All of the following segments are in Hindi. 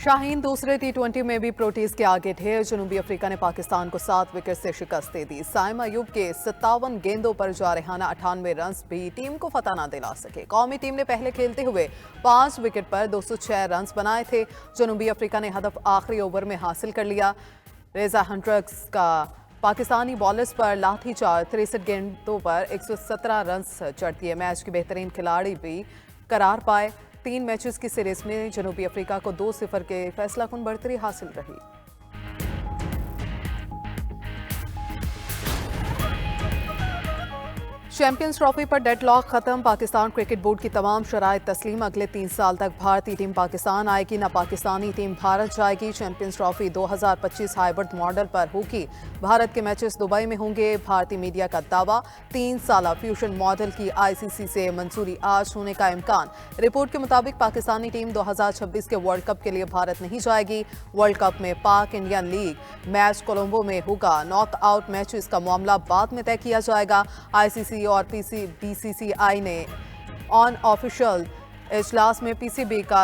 शाहीन दूसरे टी20 में भी प्रोटीज के आगे ढेर। जनूबी अफ्रीका ने पाकिस्तान को 7 विकेट से शिकस्त दे दी। साइम अयूब के 57 गेंदों पर जारहाना 98 रन भी टीम को फतह न दिला सके। कौमी टीम ने पहले खेलते हुए 5 विकेट पर 206 रन बनाए थे। जनूबी अफ्रीका ने हदफ आखिरी ओवर में हासिल कर लिया। रेजा हंड्रक्स का पाकिस्तानी बॉलर्स पर लाठीचार्ज, 63 गेंदों पर 117 रन चढ़ दिए। मैच के बेहतरीन खिलाड़ी भी करार पाए। 3 मैचेस की सीरीज में जनूबी अफ्रीका को 2-0 के फैसलाकुन बढ़तरी हासिल रही। चैंपियंस ट्रॉफी पर डेडलॉक खत्म। पाकिस्तान क्रिकेट बोर्ड की तमाम शराइत तस्लीम। अगले 3 साल तक भारतीय टीम पाकिस्तान आएगी, न पाकिस्तानी टीम भारत जाएगी। चैंपियंस ट्रॉफी 2025 हाइब्रिड मॉडल पर होगी। भारत के मैचेस दुबई में होंगे। भारतीय मीडिया का दावा, 3 साला फ्यूजन मॉडल की आईसीसी से मंजूरी आज होने का इम्कान। रिपोर्ट के मुताबिक पाकिस्तानी टीम 2026 के वर्ल्ड कप के लिए भारत नहीं जाएगी। वर्ल्ड कप में पाक इंडियन लीग मैच कोलंबो में होगा। नॉकआउट मैचेस का मामला बाद में तय किया जाएगा। आईसीसी और बीसीसीआई ने ऑन ऑफिशियल इजलास में पीसीबी का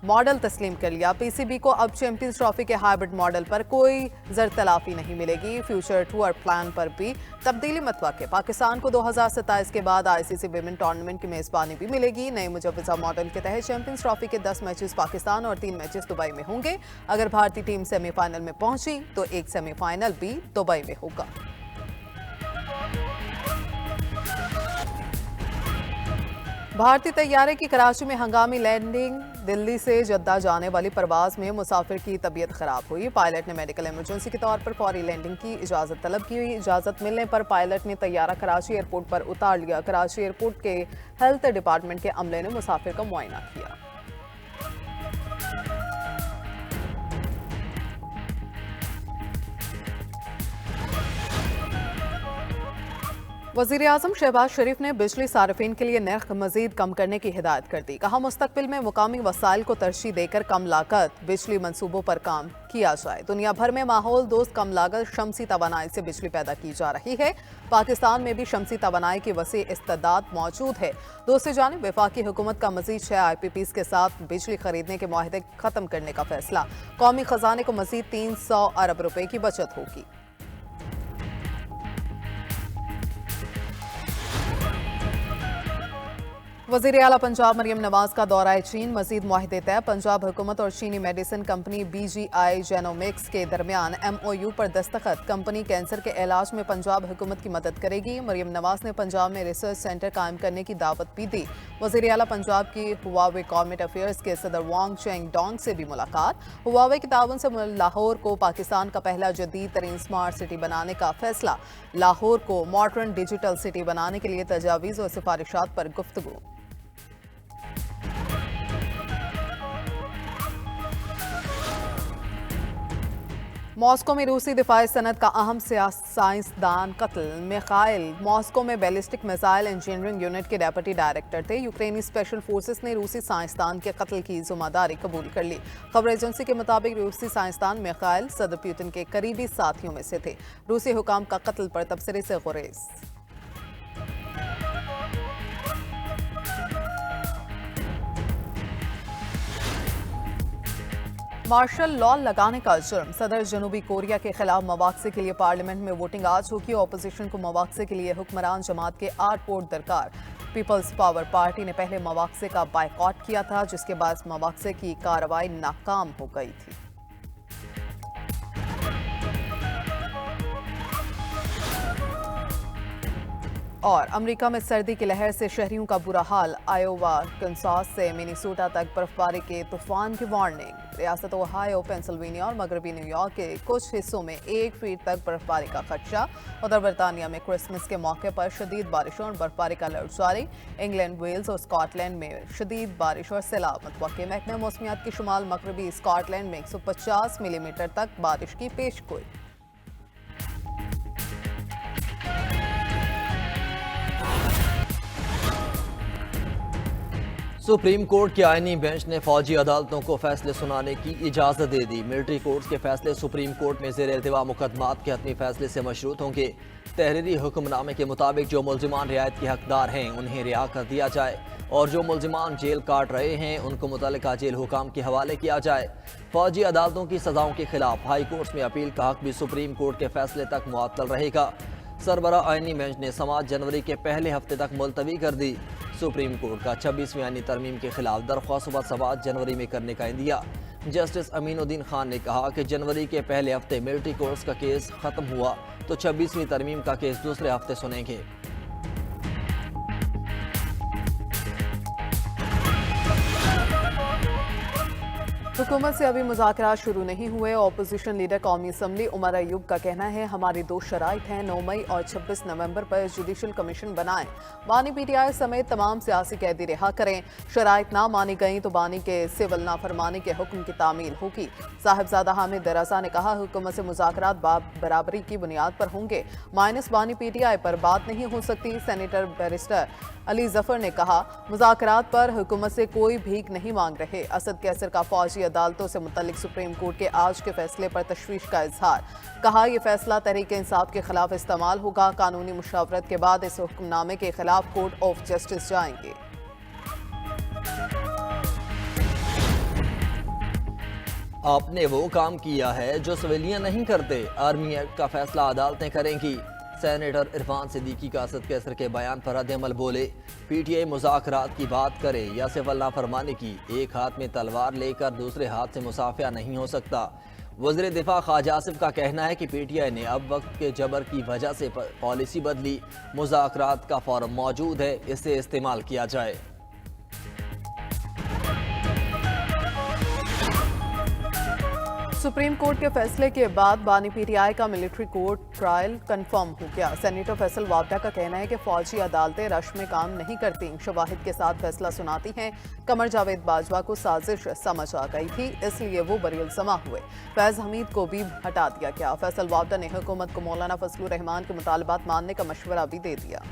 मॉडल तस्लीम कर लिया। पीसीबी को अब चैंपियंस ट्रॉफी के हाइब्रिड मॉडल पर कोई जरतलाफी नहीं मिलेगी। फ्यूचर टूर प्लान पर भी तब्दीली मतवक्के। पाकिस्तान को 2027 के बाद आईसीसी विमेन टूर्नामेंट की मेजबानी भी मिलेगी। नए मुजव्वजा मॉडल के तहत चैंपियंस ट्रॉफी के 10 मैचेस पाकिस्तान और 3 मैचेस दुबई में होंगे। अगर भारतीय टीम सेमीफाइनल में पहुंची तो एक सेमीफाइनल भी दुबई में होगा। भारतीय तैयारे की कराची में हंगामी लैंडिंग। दिल्ली से जद्दा जाने वाली परवाज में मुसाफिर की तबीयत खराब हुई। पायलट ने मेडिकल इमरजेंसी के तौर पर फौरी लैंडिंग की इजाजत तलब की। इजाजत मिलने पर पायलट ने तैयारा कराची एयरपोर्ट पर उतार लिया। कराची एयरपोर्ट के हेल्थ डिपार्टमेंट के अमले ने मुसाफिर का मुआयना किया। वज़ीर-ए-आज़म शहबाज शरीफ ने बिजली सार्फिन के लिए नर्ख मजीद कम करने की हिदायत कर दी। कहा, मुस्तकबिल में मुकामी वसाइल को तरजीह देकर कम लागत बिजली मंसूबों पर काम किया जाए। दुनिया भर में माहौल दोस्त कम लागत शमसी तवानाई से बिजली पैदा की जा रही है। पाकिस्तान में भी शमसी तवानाई की वसी इस्तेदाद मौजूद है। दूसरी जानिब वफाकी हुकूमत का मजीद 6 IPPs के साथ बिजली खरीदने के मुआहदे खत्म करने का फैसला। कौमी खजाने को मजीद 300 अरब रुपए की बचत होगी। वज़ीर आला पंजाब मरियम नवाज का दौरा चीन। मजीद मुआहदे तय। पंजाब हुकूमत और चीनी मेडिसिन कंपनी BGI जेनोमिक्स के दरमियान MOU पर दस्तखत। कंपनी कैंसर के इलाज में पंजाब हुकूमत की मदद करेगी। मरियम नवाज ने पंजाब में रिसर्च सेंटर कायम करने की दावत भी दी। वज़ीर आला पंजाब की हुआवे गवर्नमेंट अफेयर्स के सदर वांग चेंग डोंग से भी मुलाकात। हुआवे की ताउन से लाहौर को पाकिस्तान का पहला जदीद तरीन स्मार्ट सिटी बनाने का फैसला। लाहौर को मॉडर्न डिजिटल सिटी बनाने के लिए तजावीज़ और सिफारिशात पर गुफ्तगू। मॉस्को में रूसी दिफाई सनत का अहम साइंसदान कत्ल। मिखाइल मॉस्को में बैलिस्टिक मिसाइल इंजीनियरिंग यूनिट के डेप्यूटी डायरेक्टर थे। यूक्रेनी स्पेशल फोर्सेस ने रूसी साइंसदान के कत्ल की जिम्मेदारी कबूल कर ली। खबर एजेंसी के मुताबिक रूसी साइंसदान मिखाइल सदर पुतिन के करीबी साथियों में से थे। रूसी हुकाम का कत्ल पर तबसरे से गुरेज। मार्शल लॉ लगाने का जुर्म। सदर जनूबी कोरिया के खिलाफ मवाक़से के लिए पार्लियामेंट में वोटिंग आज होगी। अपोजिशन को मवाक़से के लिए हुक्मरान जमात के 8 वोट दरकार। पीपल्स पावर पार्टी ने पहले मवाक़से का बायकॉट किया था, जिसके बाद मवाक़से की कार्रवाई नाकाम हो गई थी। और अमेरिका में सर्दी की लहर से शहरियों का बुरा हाल। आयोवा, कंसास से मिनीसोटा तक बर्फबारी के तूफान की वार्निंग। रियासत ओहायो, पेंसिल्वेनिया और मगरबी न्यूयॉर्क के कुछ हिस्सों में 1 फीट तक बर्फबारी का खदशा। उधर बरतानिया में क्रिसमस के मौके पर शदीद बारिशों और बर्फबारी का अलर्ट जारी। इंग्लैंड, वेल्स और स्कॉटलैंड में शदीद बारिश और सैलाब मुतवक्के। महकमा मौसमियात की शुमाल मगरबी स्कॉटलैंड में 150 मिलीमीटर तक बारिश की पेशगोई। सुप्रीम कोर्ट के आईनी बेंच ने फौजी अदालतों को फैसले सुनाने की इजाजत दे दी। मिलिट्री कोर्ट्स के फैसले सुप्रीम कोर्ट में ज़ेर इल्तिवा मुकदमात के हतमी फैसले से मशरूत होंगे। तहरीरी हुक्मनामे के मुताबिक जो मुल्जिमान रियायत के हकदार हैं उन्हें रिहा कर दिया जाए और जो मुल्जिमान जेल काट रहे हैं उनको मुतल्लिका जेल हुकाम के हवाले किया जाए। फौजी अदालतों की सजाओं के खिलाफ हाई कोर्ट्स में अपील का हक भी सुप्रीम कोर्ट के फैसले तक मुअत्तल रहेगा। सरबरा आईनी बेंच ने समात जनवरी के पहले हफ्ते तक मुलतवी कर दी। सुप्रीम कोर्ट का 26वीं आईनी तरमीम के खिलाफ दरख्वास्त समात जनवरी में करने का इंदिया। जस्टिस अमीनुद्दीन खान ने कहा कि जनवरी के पहले हफ्ते मिलिट्री कोर्ट्स का केस खत्म हुआ तो 26वीं तरमीम का केस दूसरे हफ्ते सुनेंगे। हुकूमत से अभी मुज़ाकरात शुरू नहीं हुए। ऑपोजिशन लीडर कौमी असम्बली उमर अयूब का कहना है हमारी दो शराइत हैं, 9 मई और 26 नवंबर पर जुडिशल कमीशन बनाएं, बानी पीटीआई समेत तमाम सियासी कैदी रिहा करें। शराइत ना मानी गई तो बानी के सिविल नाफरमानी के हुक्म की तामील होगी। साहिबजादा हामिद रजा ने कहा हुकूमत से मुज़ाकरात बराबरी की बुनियाद पर होंगे, माइनस बानी पीटीआई पर बात नहीं हो सकती। सेनेटर बैरिस्टर अली जफर ने कहा मुज़ाकरात पर हुकूमत से कोई भीख नहीं मांग रहे। असद कैसर का फौजी अदालतों से मुतल्लिक सुप्रीम कोर्ट के आज के फैसले पर तशवीश का इजहार। कहा यह फैसला तहरीक इंसाफ के खिलाफ इस्तेमाल होगा। कानूनी मुशावरत के बाद इस हुक्मनामे के खिलाफ कोर्ट ऑफ जस्टिस जाएंगे। आपने वो काम किया है जो सिविलियन नहीं करते। आर्मी एक्ट का फैसला अदालतें करेंगी। सेनेटर इरफान सिद्दीकी का असद कैसर के बयान पर रद्द-ए-अमल बोले, पीटीआई मुज़ाकरात की बात करे या सिविल नाफरमानी की, एक हाथ में तलवार लेकर दूसरे हाथ से मुसाफिया नहीं हो सकता। वज़ीर दिफा ख्वाजा आसिफ का कहना है कि पीटीआई ने अब वक्त के जबर की वजह से पॉलिसी बदली। मुज़ाकरात का फॉर्म मौजूद है, इसे इस्तेमाल किया जाए। सुप्रीम कोर्ट के फैसले के बाद बानी पीटीआई का मिलिट्री कोर्ट ट्रायल कंफर्म हो गया। सेनेटर फैसल वावडा का कहना है कि फौजी अदालतें रश में काम नहीं करती, शवाहिद के साथ फैसला सुनाती हैं। कमर जावेद बाजवा को साजिश समझ आ गई थी, इसलिए वो बरील समा हुए। फैज हमीद को भी हटा दिया गया। फैसल वावडा ने हुकूमत को मौलाना फजलुर रहमान के मुतालबात मानने का मशवरा भी दे दिया।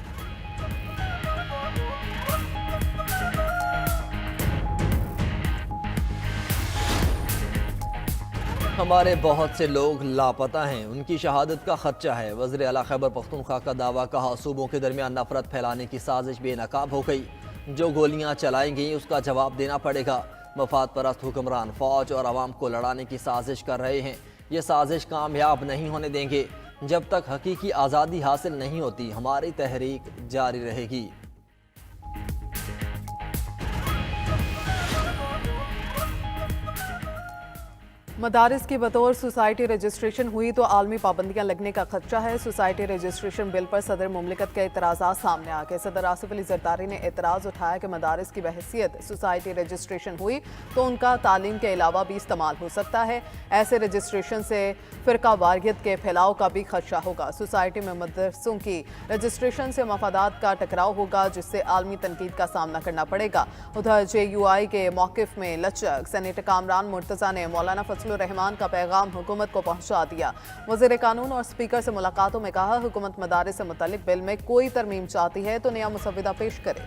हमारे बहुत से लोग लापता हैं, उनकी शहादत का खर्चा है। वज़ीर आला खैबर पख्तूनख्वा का दावा। कहा सूबों के दरमियान नफरत फैलाने की साजिश बेनकाब हो गई। जो गोलियां चलाई गई उसका जवाब देना पड़ेगा। मफाद परस्त हुक्मरान फौज और आवाम को लड़ाने की साजिश कर रहे हैं। ये साजिश कामयाब नहीं होने देंगे। जब तक हकीकी आज़ादी हासिल नहीं होती हमारी तहरीक जारी रहेगी। मदारिस की बतौर सोसाइटी रजिस्ट्रेशन हुई तो आलमी पाबंदियां लगने का खदशा है। सोसाइटी रजिस्ट्रेशन बिल पर सदर मुमलिकत के एतराज़ात सामने आ गए। सदर आसिफ अली जरदारी ने एतराज़ उठाया कि मदारिस की बहसियत सोसाइटी रजिस्ट्रेशन हुई तो उनका तालीम के अलावा भी इस्तेमाल हो सकता है। ऐसे रजिस्ट्रेशन से फ़िरका वारियत के फैलाव का भी खदशा होगा। सोसाइटी में मदरसों की रजिस्ट्रेशन से मफादात का टकराव होगा, जिससे आलमी तनकीद का सामना करना पड़ेगा। उधर JUI के मौक़िफ़ में लचक। सेनेटर कामरान मुर्तज़ा ने मौलाना रहमान का पैगाम हुकूमत को पहुंचा दिया। वज़ीर कानून और स्पीकर से मुलाकातों में कहा हुकूमत मदारिस से मुतल्लिक बिल में कोई तरमीम चाहती है तो नया मुसव्विदा पेश करे।